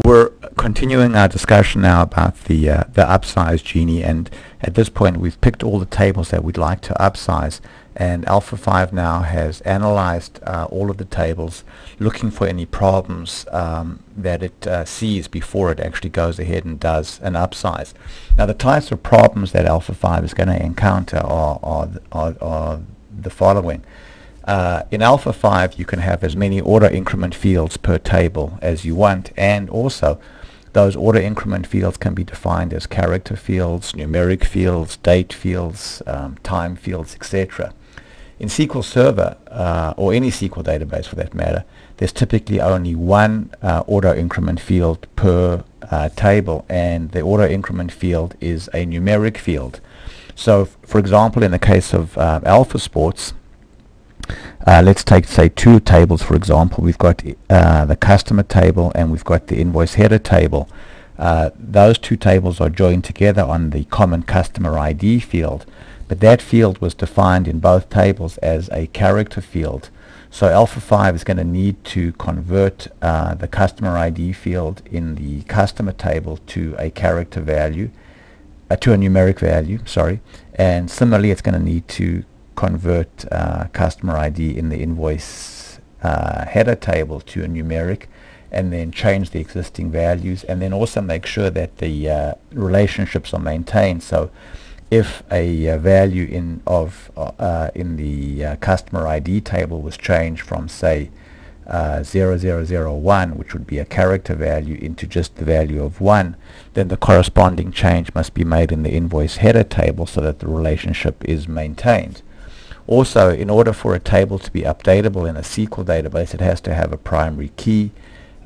We're continuing our discussion now about the Upsize Genie, and at this point we've picked all the tables that we'd like to upsize, and Alpha 5 now has analyzed all of the tables, looking for any problems that it sees before it actually goes ahead and does an upsize. Now the types of problems that Alpha 5 is going to encounter are the following. In Alpha 5 you can have as many order increment fields per table as you want, and also those order increment fields can be defined as character fields, numeric fields, date fields, time fields, etc. In SQL Server, or any SQL database for that matter, there's typically only one order increment field per table, and the order increment field is a numeric field. So for example, in the case of Alpha Sports, let's take, say, two tables. For example, we've got the customer table and we've got the invoice header table. Those two tables are joined together on the common customer ID field, but that field was defined in both tables as a character field. So Alpha 5 is going to need to convert the customer ID field in the customer table to a character value, to a numeric value, sorry, and similarly it's going to need to convert customer ID in the invoice header table to a numeric, and then change the existing values, and then also make sure that the relationships are maintained. So if a value in the customer ID table was changed from, say, 0001, which would be a character value, into just the value of 1, then the corresponding change must be made in the invoice header table so that the relationship is maintained. Also, in order for a table to be updatable in a SQL database, it has to have a primary key,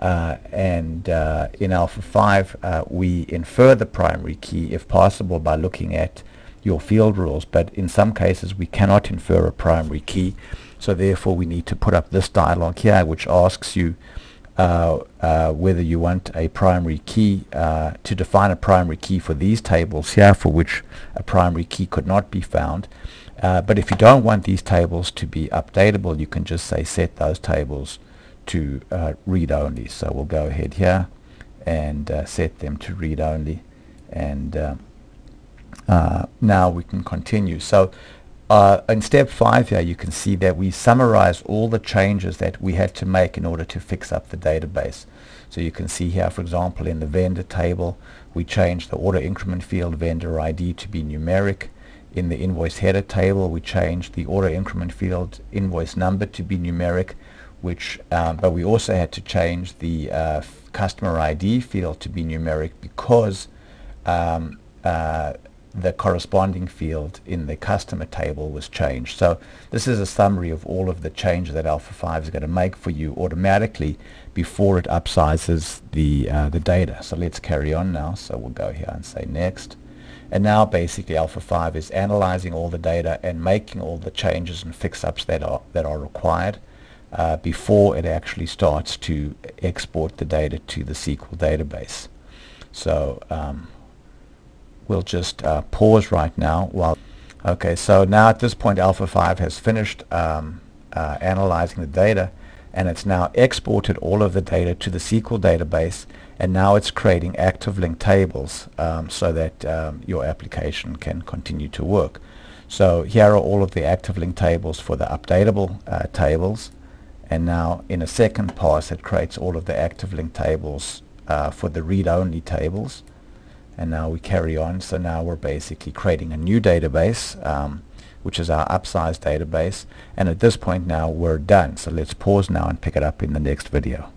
and in Alpha 5 we infer the primary key if possible by looking at your field rules, but in some cases we cannot infer a primary key, so therefore we need to put up this dialog here which asks you whether you want a primary key, to define a primary key for these tables here for which a primary key could not be found. But if you don't want these tables to be updatable, you can just say set those tables to read only. So we'll go ahead here and set them to read only, and now we can continue. So in step 5 here you can see that we summarize all the changes that we had to make in order to fix up the database. So you can see here, for example, in the vendor table we changed the order increment field vendor ID to be numeric. In the invoice header table we changed the order increment field invoice number to be numeric, which but we also had to change the customer ID field to be numeric because the corresponding field in the customer table was changed. So this is a summary of all of the changes that Alpha 5 is going to make for you automatically before it upsizes the data. So let's carry on now. So we'll go here and say next. And now basically Alpha 5 is analyzing all the data and making all the changes and fix-ups that are required before it actually starts to export the data to the SQL database. So we'll just pause right now while. Okay, so now at this point Alpha 5 has finished analyzing the data, and it's now exported all of the data to the SQL database, and now it's creating active link tables so that your application can continue to work. So here are all of the active link tables for the updatable tables, and now in a second pass it creates all of the active link tables for the read-only tables. And now we carry on. So now we're basically creating a new database, which is our Upsize database, and at this point now we're done. So let's pause now and pick it up in the next video.